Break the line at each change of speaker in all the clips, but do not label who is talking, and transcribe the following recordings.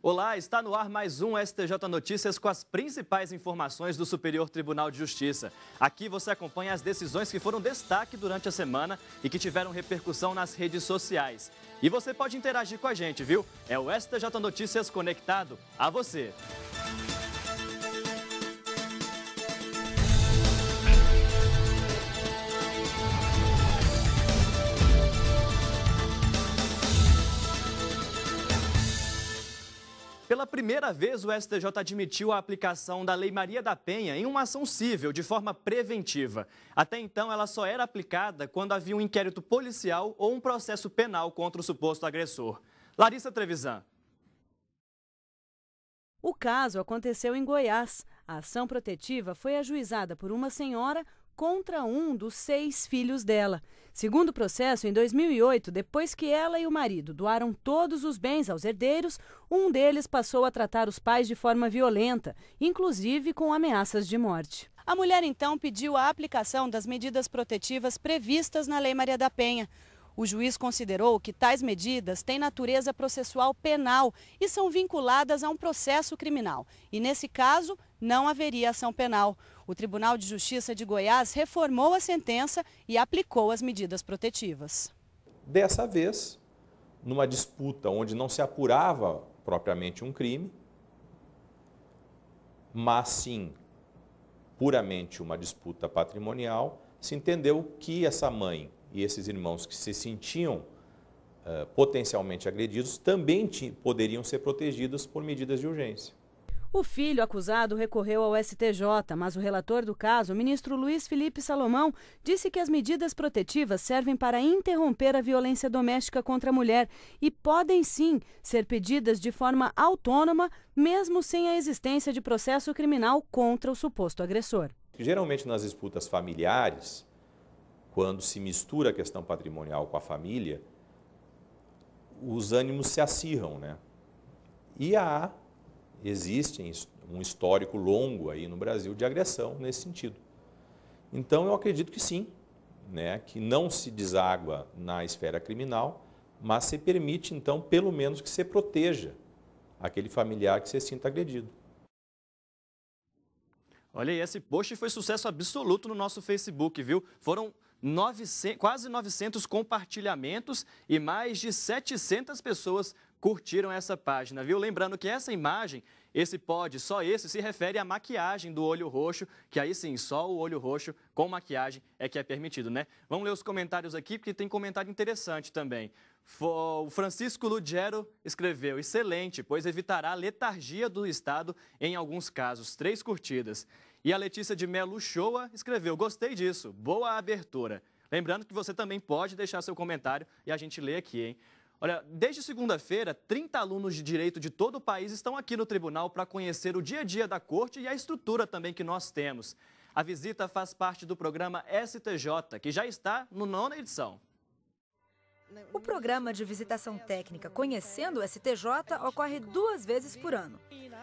Olá, está no ar mais um STJ Notícias com as principais informações do Superior Tribunal de Justiça. Aqui você acompanha as decisões que foram destaque durante a semana e que tiveram repercussão nas redes sociais. E você pode interagir com a gente, viu? É o STJ Notícias conectado a você. Pela primeira vez, o STJ admitiu a aplicação da Lei Maria da Penha em uma ação civil de forma preventiva. Até então, ela só era aplicada quando havia um inquérito policial ou um processo penal contra o suposto agressor. Larissa Trevisan.
O caso aconteceu em Goiás. A ação protetiva foi ajuizada por uma senhora contra um dos 6 filhos dela. Segundo o processo, em 2008, depois que ela e o marido doaram todos os bens aos herdeiros, um deles passou a tratar os pais de forma violenta, inclusive com ameaças de morte. A mulher, então, pediu a aplicação das medidas protetivas previstas na Lei Maria da Penha. O juiz considerou que tais medidas têm natureza processual penal e são vinculadas a um processo criminal. E, nesse caso, não haveria ação penal. O Tribunal de Justiça de Goiás reformou a sentença e aplicou as medidas protetivas.
Dessa vez, numa disputa onde não se apurava propriamente um crime, mas sim puramente uma disputa patrimonial, se entendeu que essa mãe e esses irmãos que se sentiam potencialmente agredidos também poderiam ser protegidos por medidas de urgência.
O filho acusado recorreu ao STJ, mas o relator do caso, o ministro Luiz Felipe Salomão, disse que as medidas protetivas servem para interromper a violência doméstica contra a mulher e podem sim ser pedidas de forma autônoma, mesmo sem a existência de processo criminal contra o suposto agressor.
Geralmente nas disputas familiares, quando se mistura a questão patrimonial com a família, os ânimos se acirram, né? E existe um histórico longo aí no Brasil de agressão nesse sentido. Então eu acredito que sim, né? Que não se deságua na esfera criminal, mas se permite então pelo menos que se proteja aquele familiar que se sinta agredido.
Olha aí, esse post foi sucesso absoluto no nosso Facebook, viu? Foram quase 900 compartilhamentos e mais de 700 pessoas curtiram essa página, viu? Lembrando que essa imagem, só esse se refere à maquiagem do olho roxo, que aí sim, só o olho roxo com maquiagem é que é permitido, né? Vamos ler os comentários aqui, porque tem comentário interessante também. O Francisco Lugero escreveu: excelente, pois evitará a letargia do Estado em alguns casos. 3 curtidas. E a Letícia de Melo Shoa escreveu: gostei disso, boa abertura. Lembrando que você também pode deixar seu comentário e a gente lê aqui, hein? Olha, desde segunda-feira, 30 alunos de direito de todo o país estão aqui no tribunal para conhecer o dia a dia da corte e a estrutura também que nós temos. A visita faz parte do programa STJ, que já está no 9ª edição.
O programa de visitação técnica Conhecendo o STJ ocorre 2 vezes por ano.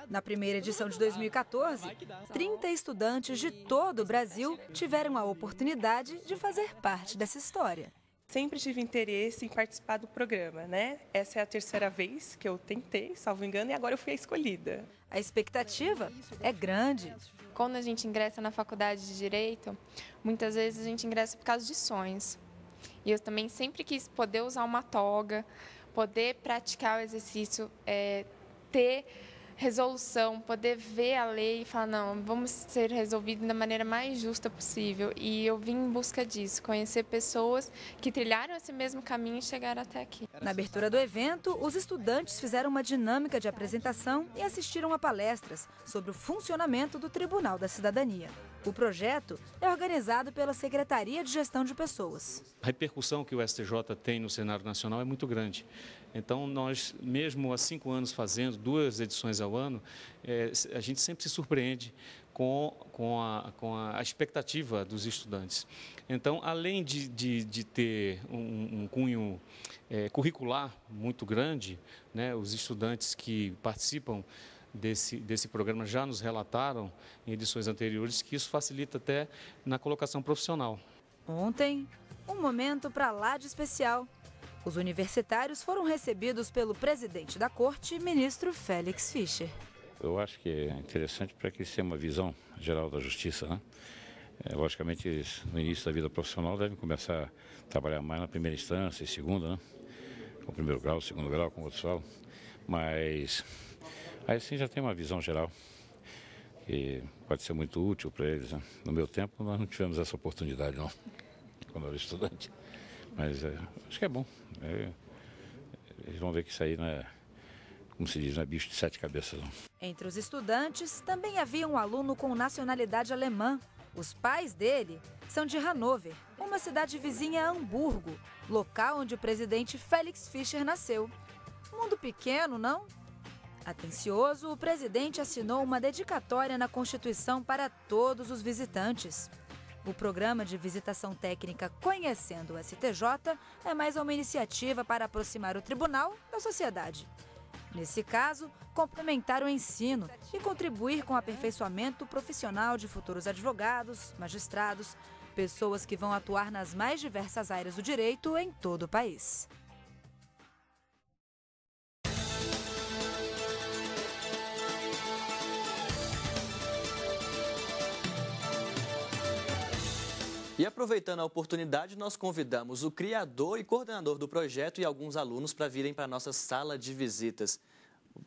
Na primeira edição de 2014, 30 estudantes de todo o Brasil tiveram a oportunidade de fazer parte dessa história.
Sempre tive interesse em participar do programa, né? Essa é a 3ª vez que eu tentei, salvo engano, e agora eu fui a escolhida.
A expectativa é grande.
Quando a gente ingressa na faculdade de Direito, muitas vezes a gente ingressa por causa de sonhos. E eu também sempre quis poder usar uma toga, poder praticar o exercício, ter resolução, poder ver a lei e falar, não, vamos ser resolvido da maneira mais justa possível. E eu vim em busca disso, conhecer pessoas que trilharam esse mesmo caminho e chegaram até aqui.
Na abertura do evento, os estudantes fizeram uma dinâmica de apresentação e assistiram a palestras sobre o funcionamento do Tribunal da Cidadania. O projeto é organizado pela Secretaria de Gestão de Pessoas.
A repercussão que o STJ tem no cenário nacional é muito grande. Então, nós, mesmo há 5 anos fazendo 2 edições ao ano, a gente sempre se surpreende com a expectativa dos estudantes. Então, além de ter um cunho curricular muito grande, né, os estudantes que participam desse programa já nos relataram em edições anteriores que isso facilita até na colocação profissional.
Ontem, um momento para lá de especial. Os universitários foram recebidos pelo presidente da corte, ministro Félix Fischer.
Eu acho que é interessante para que eles tenham uma visão geral da justiça, né? Logicamente, eles, no início da vida profissional, devem começar a trabalhar mais na primeira instância e segunda, né? Com o primeiro grau, segundo grau, como outros falam. Mas aí sim já tem uma visão geral que pode ser muito útil para eles, né? No meu tempo, nós não tivemos essa oportunidade, não, quando eu era estudante. Mas acho que é bom. Eles vão ver que isso aí não é, como se diz, não é bicho de 7 cabeças, não.
Entre os estudantes, também havia um aluno com nacionalidade alemã. Os pais dele são de Hannover, uma cidade vizinha a Hamburgo, local onde o presidente Félix Fischer nasceu. Mundo pequeno, não? Atencioso, o presidente assinou uma dedicatória na Constituição para todos os visitantes. O programa de visitação técnica Conhecendo o STJ é mais uma iniciativa para aproximar o tribunal da sociedade. Nesse caso, complementar o ensino e contribuir com o aperfeiçoamento profissional de futuros advogados, magistrados, pessoas que vão atuar nas mais diversas áreas do direito em todo o país.
E aproveitando a oportunidade, nós convidamos o criador e coordenador do projeto e alguns alunos para virem para a nossa sala de visitas.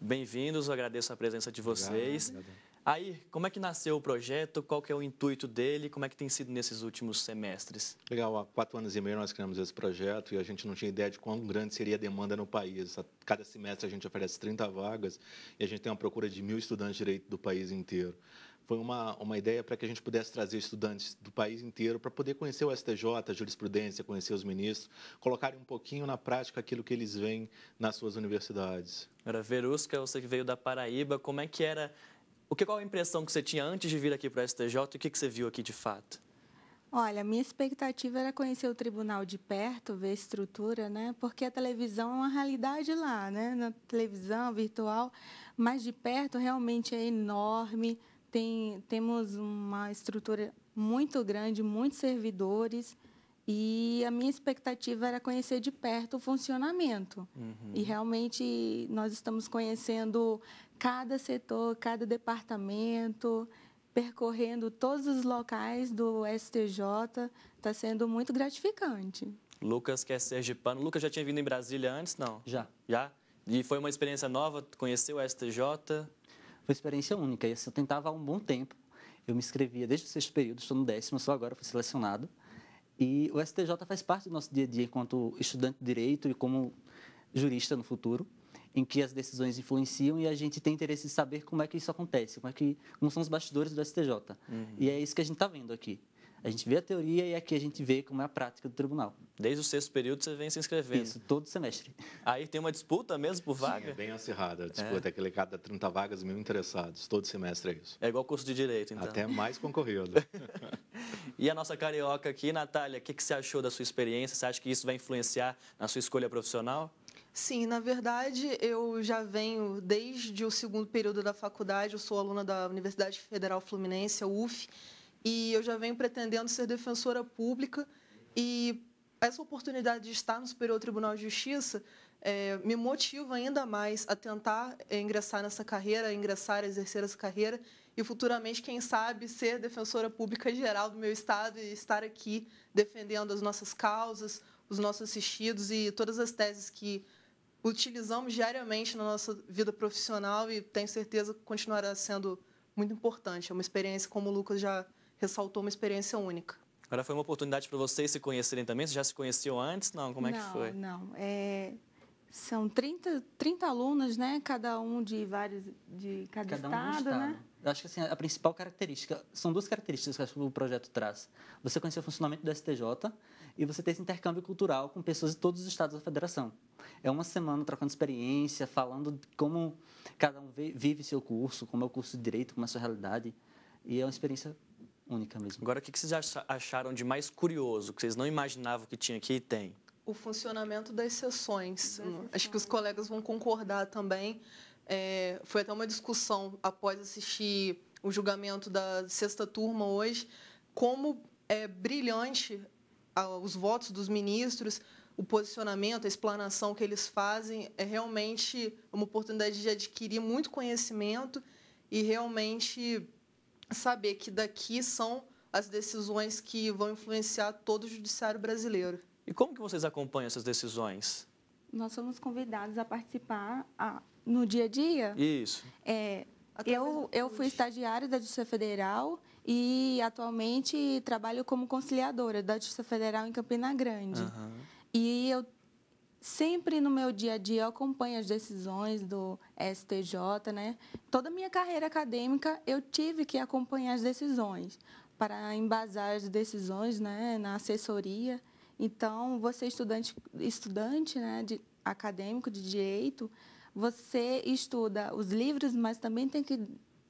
Bem-vindos, eu agradeço a presença de vocês. Obrigado. Aí, como é que nasceu o projeto? Qual que é o intuito dele? Como é que tem sido nesses últimos semestres?
Legal, há 4 anos e meio nós criamos esse projeto e a gente não tinha ideia de quão grande seria a demanda no país. Cada semestre a gente oferece 30 vagas e a gente tem uma procura de 1.000 estudantes de direito do país inteiro. Foi uma ideia para que a gente pudesse trazer estudantes do país inteiro para poder conhecer o STJ, a jurisprudência, conhecer os ministros, colocarem um pouquinho na prática aquilo que eles veem nas suas universidades.
Agora, Verusca, você que veio da Paraíba, como é que era, qual a impressão que você tinha antes de vir aqui para o STJ e o que você viu aqui de fato?
Olha, a minha expectativa era conhecer o tribunal de perto, ver a estrutura, né? Porque a televisão é uma realidade lá, né? Na televisão, virtual, mas de perto realmente é enorme. Temos uma estrutura muito grande, muitos servidores, e a minha expectativa era conhecer de perto o funcionamento. E realmente nós estamos conhecendo cada setor, cada departamento, percorrendo todos os locais do STJ, está sendo muito gratificante.
Lucas, que é sergipano. Lucas já tinha vindo em Brasília antes, não?
Já.
Já? E foi uma experiência nova, conhecer o STJ?
Foi experiência única, e eu tentava há um bom tempo. Eu me inscrevia desde o 6º período, estou no 10º, só agora fui selecionado. E o STJ faz parte do nosso dia a dia enquanto estudante de direito e como jurista no futuro, em que as decisões influenciam e a gente tem interesse em saber como é que isso acontece, como são os bastidores do STJ. E é isso que a gente está vendo aqui. A gente vê a teoria e aqui a gente vê como é a prática do tribunal.
Desde o 6º período você vem se inscrevendo?
Isso, todo semestre.
Aí tem uma disputa mesmo por vaga?
Sim, é bem acirrada a disputa, aquele cada 30 vagas, 1.000 interessados, todo semestre é isso.
É igual curso de Direito, então?
Até mais concorrido.
E a nossa carioca aqui, Natália, o que você achou da sua experiência? Você acha que isso vai influenciar na sua escolha profissional?
Sim, na verdade, eu já venho desde o 2º período da faculdade, eu sou aluna da Universidade Federal Fluminense, a UF, e eu já venho pretendendo ser defensora pública, e essa oportunidade de estar no Superior Tribunal de Justiça me motiva ainda mais a tentar ingressar nessa carreira, exercer essa carreira, e futuramente, quem sabe, ser defensora pública geral do meu estado e estar aqui defendendo as nossas causas, os nossos assistidos e todas as teses que utilizamos diariamente na nossa vida profissional, e tenho certeza que continuará sendo muito importante. É uma experiência, como o Lucas já ressaltou, uma experiência única.
Agora foi uma oportunidade para vocês se conhecerem também? Vocês já se conheciam antes? Não, como é que foi?
Não, são 30 alunos, né? Cada um de cada estado, né?
Eu acho que assim, a principal característica, são 2 características que o projeto traz. Você conhecer o funcionamento do STJ e você ter esse intercâmbio cultural com pessoas de todos os estados da federação. É uma semana trocando experiência, falando de como cada um vive seu curso, como é o curso de Direito, como é a sua realidade. E é uma experiência única mesmo.
Agora, o que vocês acharam de mais curioso, que vocês não imaginavam que tinha aqui e tem?
O funcionamento das sessões. Acho que os colegas vão concordar também. Foi até uma discussão após assistir o julgamento da 6ª turma hoje, como é brilhante os votos dos ministros, o posicionamento, a explanação que eles fazem é realmente uma oportunidade de adquirir muito conhecimento e realmente saber que daqui são as decisões que vão influenciar todo o judiciário brasileiro.
E como que vocês acompanham essas decisões?
Nós somos convidados a participar no dia a dia.
Isso.
Eu fui estagiária da Justiça Federal e atualmente trabalho como conciliadora da Justiça Federal em Campina Grande. E eu sempre no meu dia a dia eu acompanho as decisões do STJ, né? Toda a minha carreira acadêmica eu tive que acompanhar as decisões para embasar as decisões, né, na assessoria. Então, você estudante, né, acadêmico de direito, você estuda os livros, mas também tem que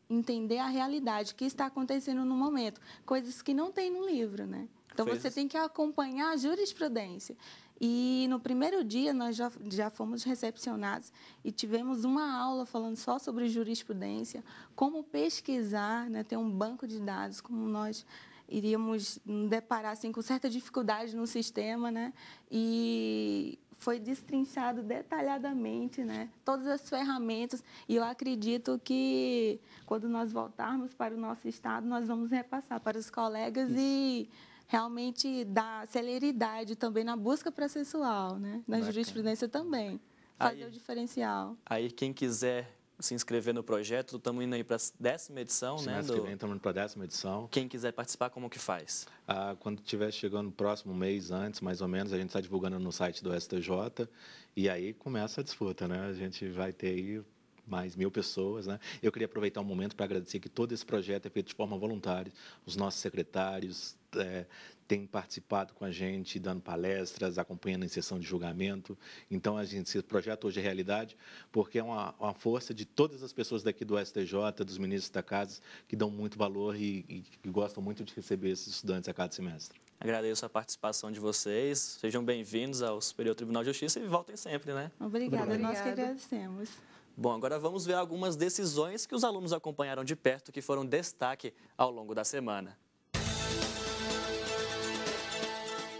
entender a realidade, o que está acontecendo no momento, coisas que não tem no livro, né? Então, você tem que acompanhar a jurisprudência. E no primeiro dia nós já fomos recepcionados e tivemos uma aula falando só sobre jurisprudência, como pesquisar, né, ter um banco de dados, como nós iríamos deparar assim, com certa dificuldade no sistema, né? E foi destrinchado detalhadamente, né, todas as ferramentas. E eu acredito que quando nós voltarmos para o nosso estado, nós vamos repassar para os colegas e realmente dar celeridade também na busca processual, né? Na jurisprudência também, fazer o diferencial.
Aí quem quiser se inscrever no projeto, estamos indo aí para a 10ª edição, né?
Estamos indo para a 10ª edição.
Quem quiser participar, como que faz?
Quando estiver chegando no próximo mês, antes, mais ou menos, a gente está divulgando no site do STJ e aí começa a disputa, né? A gente vai ter aí mais 1.000 pessoas, né? Eu queria aproveitar um momento para agradecer que todo esse projeto é feito de forma voluntária. Os nossos secretários têm participado com a gente, dando palestras, acompanhando em sessão de julgamento. Então, esse projeto hoje é realidade, porque é uma força de todas as pessoas daqui do STJ, dos ministros da Casa, que dão muito valor e gostam muito de receber esses estudantes a cada semestre.
Agradeço a participação de vocês. Sejam bem-vindos ao Superior Tribunal de Justiça e voltem sempre, né?
Obrigada. Nós que agradecemos.
Bom, agora vamos ver algumas decisões que os alunos acompanharam de perto, que foram destaque ao longo da semana.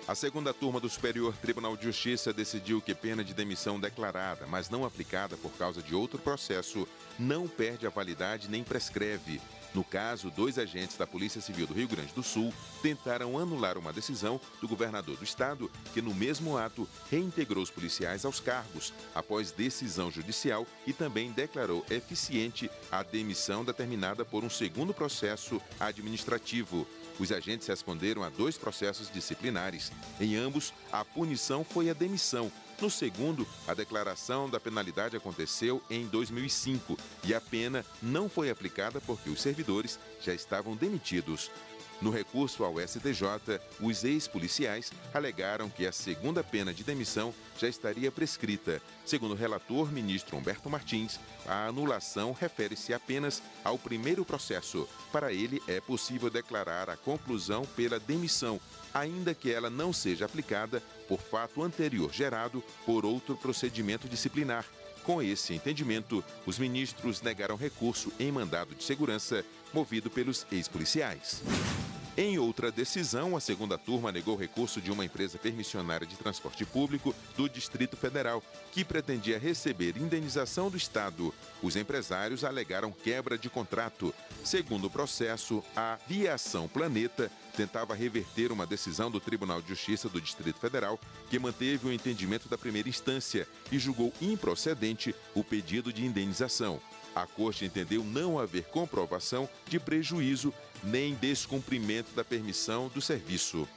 A segunda turma do Superior Tribunal de Justiça decidiu que pena de demissão declarada, mas não aplicada por causa de outro processo, não perde a validade nem prescreve. No caso, 2 agentes da Polícia Civil do Rio Grande do Sul tentaram anular uma decisão do governador do estado, que no mesmo ato reintegrou os policiais aos cargos, após decisão judicial, e também declarou eficiente a demissão determinada por um segundo processo administrativo. Os agentes responderam a 2 processos disciplinares. Em ambos, a punição foi a demissão. No segundo, a declaração da penalidade aconteceu em 2005 e a pena não foi aplicada porque os servidores já estavam demitidos. No recurso ao STJ, os ex-policiais alegaram que a segunda pena de demissão já estaria prescrita. Segundo o relator, ministro Humberto Martins, a anulação refere-se apenas ao primeiro processo. Para ele, é possível declarar a conclusão pela demissão, ainda que ela não seja aplicada por fato anterior gerado por outro procedimento disciplinar. Com esse entendimento, os ministros negaram recurso em mandado de segurança movido pelos ex-policiais. Em outra decisão, a segunda turma negou recurso de uma empresa permissionária de transporte público do Distrito Federal, que pretendia receber indenização do Estado. Os empresários alegaram quebra de contrato. Segundo o processo, a Viação Planeta tentava reverter uma decisão do Tribunal de Justiça do Distrito Federal, que manteve o entendimento da primeira instância e julgou improcedente o pedido de indenização. A Corte entendeu não haver comprovação de prejuízo nem descumprimento da permissão do serviço.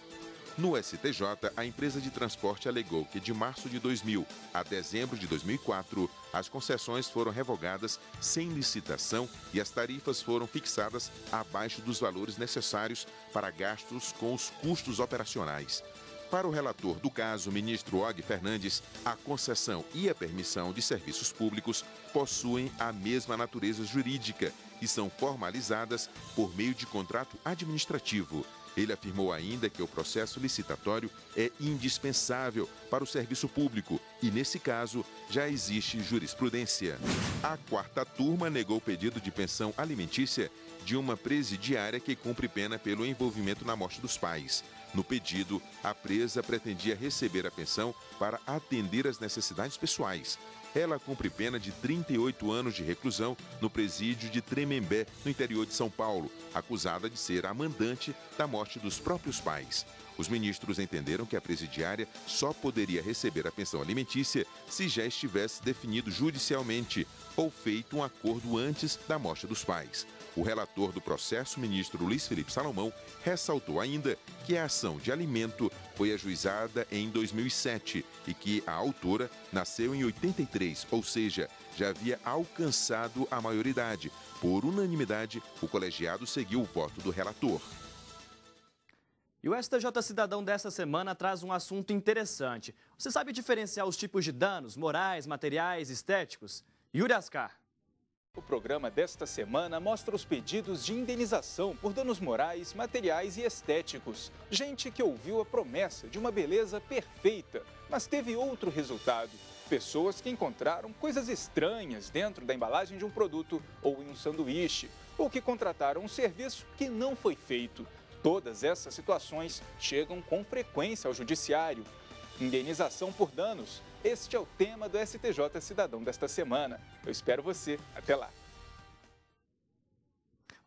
No STJ, a empresa de transporte alegou que de março de 2000 a dezembro de 2004, as concessões foram revogadas sem licitação e as tarifas foram fixadas abaixo dos valores necessários para gastos com os custos operacionais. Para o relator do caso, ministro Og Fernandes, a concessão e a permissão de serviços públicos possuem a mesma natureza jurídica e são formalizadas por meio de contrato administrativo. Ele afirmou ainda que o processo licitatório é indispensável para o serviço público e, nesse caso, já existe jurisprudência. A quarta turma negou o pedido de pensão alimentícia de uma presidiária que cumpre pena pelo envolvimento na morte dos pais. No pedido, a presa pretendia receber a pensão para atender às necessidades pessoais. Ela cumpre pena de 38 anos de reclusão no presídio de Tremembé, no interior de São Paulo, acusada de ser a mandante da morte dos próprios pais. Os ministros entenderam que a presidiária só poderia receber a pensão alimentícia se já estivesse definido judicialmente ou feito um acordo antes da morte dos pais. O relator do processo, ministro Luiz Felipe Salomão, ressaltou ainda que a ação de alimento foi ajuizada em 2007 e que a autora nasceu em 83, ou seja, já havia alcançado a maioridade. Por unanimidade, o colegiado seguiu o voto do relator.
E o STJ Cidadão desta semana traz um assunto interessante. Você sabe diferenciar os tipos de danos morais, materiais, estéticos? Yuri Ascar.
O programa desta semana mostra os pedidos de indenização por danos morais, materiais e estéticos. Gente que ouviu a promessa de uma beleza perfeita, mas teve outro resultado. Pessoas que encontraram coisas estranhas dentro da embalagem de um produto ou em um sanduíche, ou que contrataram um serviço que não foi feito. Todas essas situações chegam com frequência ao judiciário. Indenização por danos. Este é o tema do STJ Cidadão desta semana. Eu espero você. Até lá.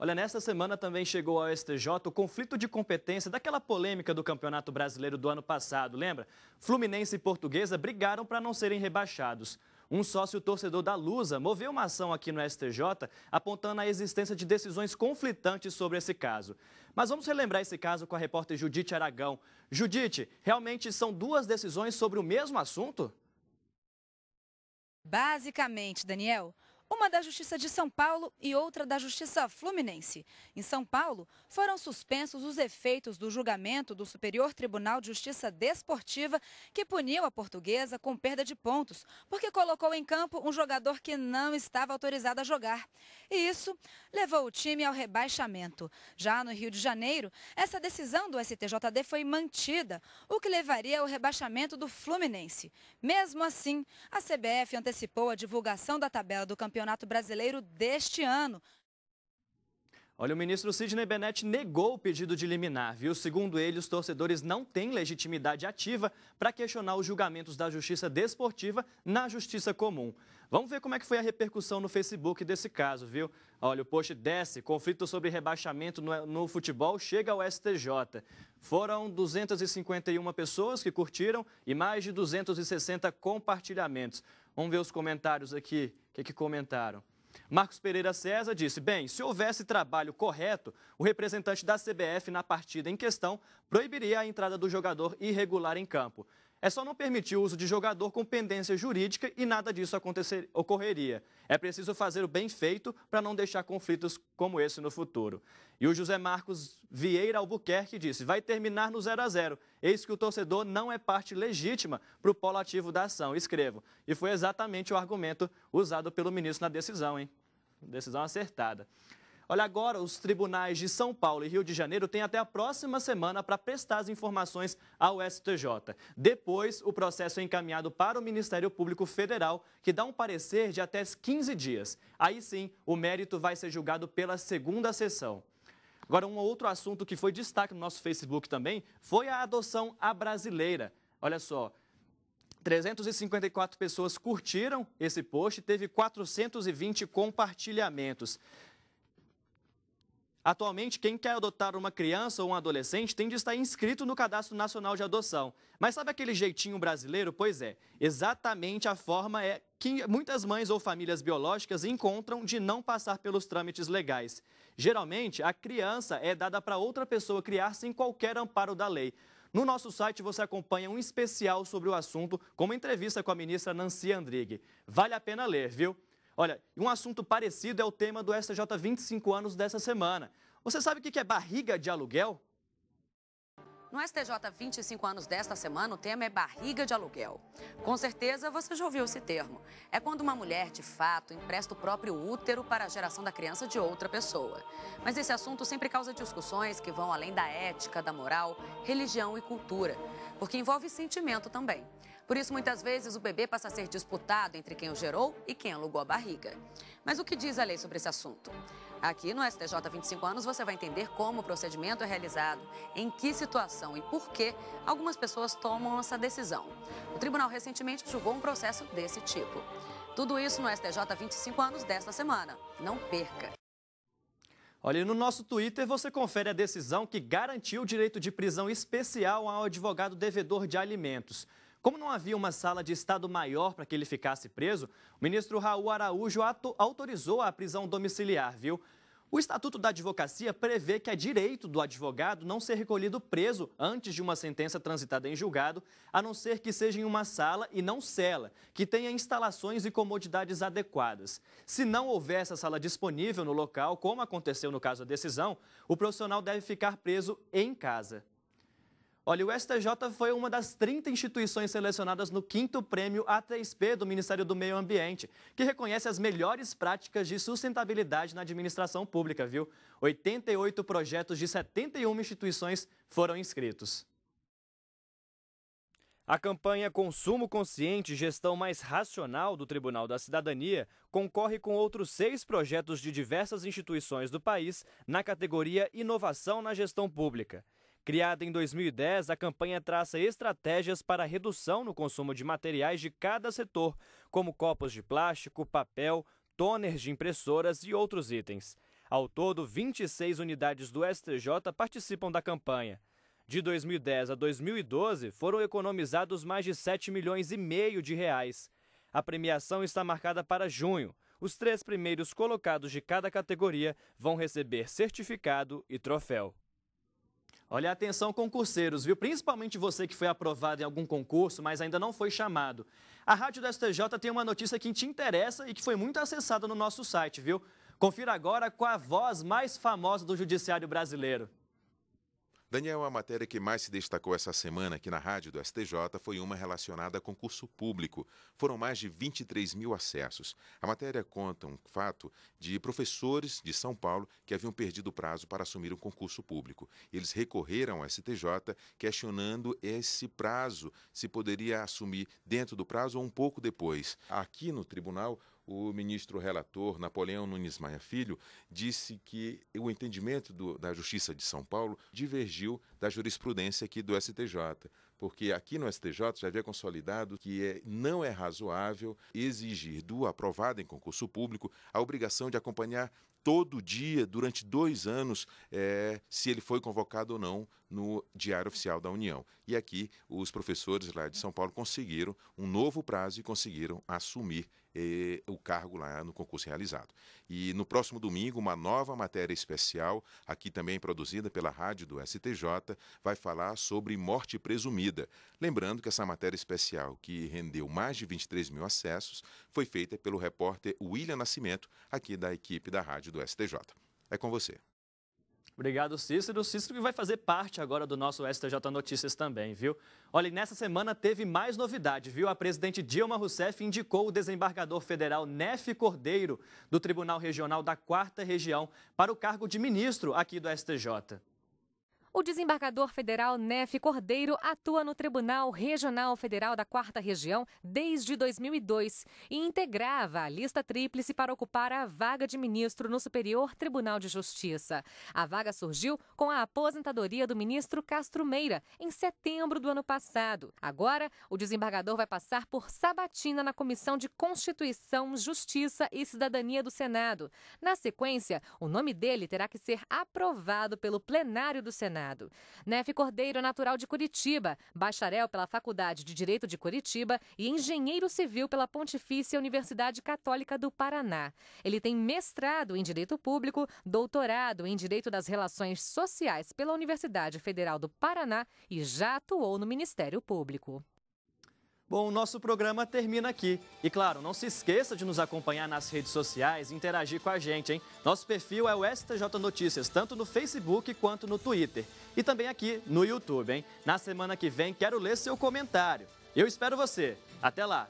Olha, nesta semana também chegou ao STJ o conflito de competência daquela polêmica do Campeonato Brasileiro do ano passado, lembra? Fluminense e Portuguesa brigaram para não serem rebaixados. Um sócio torcedor da Lusa moveu uma ação aqui no STJ apontando a existência de decisões conflitantes sobre esse caso. Mas vamos relembrar esse caso com a repórter Judite Aragão. Judite, realmente são duas decisões sobre o mesmo assunto?
Basicamente, Daniel, uma da Justiça de São Paulo e outra da Justiça Fluminense. Em São Paulo, foram suspensos os efeitos do julgamento do Superior Tribunal de Justiça Desportiva, que puniu a Portuguesa com perda de pontos, porque colocou em campo um jogador que não estava autorizado a jogar. E isso levou o time ao rebaixamento. Já no Rio de Janeiro, essa decisão do STJD foi mantida, o que levaria ao rebaixamento do Fluminense. Mesmo assim, a CBF antecipou a divulgação da tabela do Campeonato Brasileiro deste ano.
Olha, o ministro Sidney Bennett negou o pedido de liminar, viu? Segundo ele, os torcedores não têm legitimidade ativa para questionar os julgamentos da Justiça Desportiva na Justiça Comum. Vamos ver como é que foi a repercussão no Facebook desse caso, viu? Olha, o post desce, conflito sobre rebaixamento no futebol chega ao STJ. Foram 251 pessoas que curtiram e mais de 260 compartilhamentos. Vamos ver os comentários aqui, o que comentaram. Marcos Pereira César disse, bem, se houvesse trabalho correto, o representante da CBF na partida em questão proibiria a entrada do jogador irregular em campo. É só não permitir o uso de jogador com pendência jurídica e nada disso ocorreria. É preciso fazer o bem feito para não deixar conflitos como esse no futuro. E o José Marcos Vieira Albuquerque disse, vai terminar no 0 a 0. Eis que o torcedor não é parte legítima para o polo ativo da ação. Escrevo. E foi exatamente o argumento usado pelo ministro na decisão, hein? Decisão acertada. Olha, agora os tribunais de São Paulo e Rio de Janeiro têm até a próxima semana para prestar as informações ao STJ. Depois, o processo é encaminhado para o Ministério Público Federal, que dá um parecer de até 15 dias. Aí sim, o mérito vai ser julgado pela segunda sessão. Agora, um outro assunto que foi destaque no nosso Facebook também foi a adoção à brasileira. Olha só, 354 pessoas curtiram esse post e teve 420 compartilhamentos. Atualmente, quem quer adotar uma criança ou um adolescente tem de estar inscrito no Cadastro Nacional de Adoção. Mas sabe aquele jeitinho brasileiro? Pois é, exatamente a forma é que muitas mães ou famílias biológicas encontram de não passar pelos trâmites legais. Geralmente, a criança é dada para outra pessoa criar sem qualquer amparo da lei. No nosso site você acompanha um especial sobre o assunto, com uma entrevista com a ministra Nancy Andrighi. Vale a pena ler, viu? Olha, um assunto parecido é o tema do STJ 25 anos dessa semana. Você sabe o que é barriga de aluguel?
No STJ 25 anos desta semana, o tema é barriga de aluguel. Com certeza você já ouviu esse termo. É quando uma mulher, de fato, empresta o próprio útero para a geração da criança de outra pessoa. Mas esse assunto sempre causa discussões que vão além da ética, da moral, religião e cultura, porque envolve sentimento também. Por isso, muitas vezes, o bebê passa a ser disputado entre quem o gerou e quem alugou a barriga. Mas o que diz a lei sobre esse assunto? Aqui no STJ 25 anos você vai entender como o procedimento é realizado, em que situação e por que algumas pessoas tomam essa decisão. O tribunal recentemente julgou um processo desse tipo. Tudo isso no STJ 25 anos desta semana. Não perca!
Olha, no nosso Twitter você confere a decisão que garantiu o direito de prisão especial ao advogado devedor de alimentos. Como não havia uma sala de estado maior para que ele ficasse preso, o ministro Raul Araújo autorizou a prisão domiciliar, viu? O Estatuto da Advocacia prevê que é direito do advogado não ser recolhido preso antes de uma sentença transitada em julgado, a não ser que seja em uma sala e não cela, que tenha instalações e comodidades adequadas. Se não houver essa sala disponível no local, como aconteceu no caso da decisão, o profissional deve ficar preso em casa. Olha, o STJ foi uma das 30 instituições selecionadas no 5º Prêmio A3P do Ministério do Meio Ambiente, que reconhece as melhores práticas de sustentabilidade na administração pública, viu? 88 projetos de 71 instituições foram inscritos. A campanha Consumo Consciente e Gestão Mais Racional do Tribunal da Cidadania concorre com outros 6 projetos de diversas instituições do país na categoria Inovação na Gestão Pública. Criada em 2010, a campanha traça estratégias para a redução no consumo de materiais de cada setor, como copos de plástico, papel, toners de impressoras e outros itens. Ao todo, 26 unidades do STJ participam da campanha. De 2010 a 2012, foram economizados mais de 7,5 milhões de reais. A premiação está marcada para junho. Os 3 primeiros colocados de cada categoria vão receber certificado e troféu. Olha, atenção concurseiros, viu? Principalmente você que foi aprovado em algum concurso, mas ainda não foi chamado. A Rádio do STJ tem uma notícia que te interessa e que foi muito acessada no nosso site, viu? Confira agora com a voz mais famosa do judiciário brasileiro.
Daniel, a matéria que mais se destacou essa semana aqui na rádio do STJ foi uma relacionada a concurso público. Foram mais de 23 mil acessos. A matéria conta um fato de professores de São Paulo que haviam perdido o prazo para assumir um concurso público. Eles recorreram ao STJ questionando esse prazo, se poderia assumir dentro do prazo ou um pouco depois. Aqui no tribunal, o ministro relator, Napoleão Nunes Maia Filho, disse que o entendimento da Justiça de São Paulo divergiu da jurisprudência aqui do STJ, porque aqui no STJ já havia consolidado que não é razoável exigir do aprovado em concurso público a obrigação de acompanhar todo dia, durante 2 anos, se ele foi convocado ou não no Diário Oficial da União. E aqui, os professores lá de São Paulo conseguiram um novo prazo e conseguiram assumir o cargo lá no concurso realizado. E no próximo domingo, uma nova matéria especial, aqui também produzida pela rádio do STJ, vai falar sobre morte presumida. Lembrando que essa matéria especial, que rendeu mais de 23 mil acessos, foi feita pelo repórter William Nascimento, aqui da equipe da rádio do STJ. É com você.
Obrigado, Cícero. Cícero que vai fazer parte agora do nosso STJ Notícias também, viu? Olha, nessa semana teve mais novidade, viu? A presidente Dilma Rousseff indicou o desembargador federal Nefe Cordeiro, do Tribunal Regional da 4ª Região, para o cargo de ministro aqui do STJ.
O desembargador federal Nefe Cordeiro atua no Tribunal Regional Federal da 4ª Região desde 2002 e integrava a lista tríplice para ocupar a vaga de ministro no Superior Tribunal de Justiça. A vaga surgiu com a aposentadoria do ministro Castro Meira, em setembro do ano passado. Agora, o desembargador vai passar por sabatina na Comissão de Constituição, Justiça e Cidadania do Senado. Na sequência, o nome dele terá que ser aprovado pelo plenário do Senado. Nefe Cordeiro é natural de Curitiba, bacharel pela Faculdade de Direito de Curitiba e engenheiro civil pela Pontifícia Universidade Católica do Paraná. Ele tem mestrado em Direito Público, doutorado em Direito das Relações Sociais pela Universidade Federal do Paraná e já atuou no Ministério Público.
Bom, o nosso programa termina aqui. E claro, não se esqueça de nos acompanhar nas redes sociais e interagir com a gente, hein? Nosso perfil é o STJ Notícias, tanto no Facebook quanto no Twitter. E também aqui no YouTube, hein? Na semana que vem, quero ler seu comentário. Eu espero você. Até lá!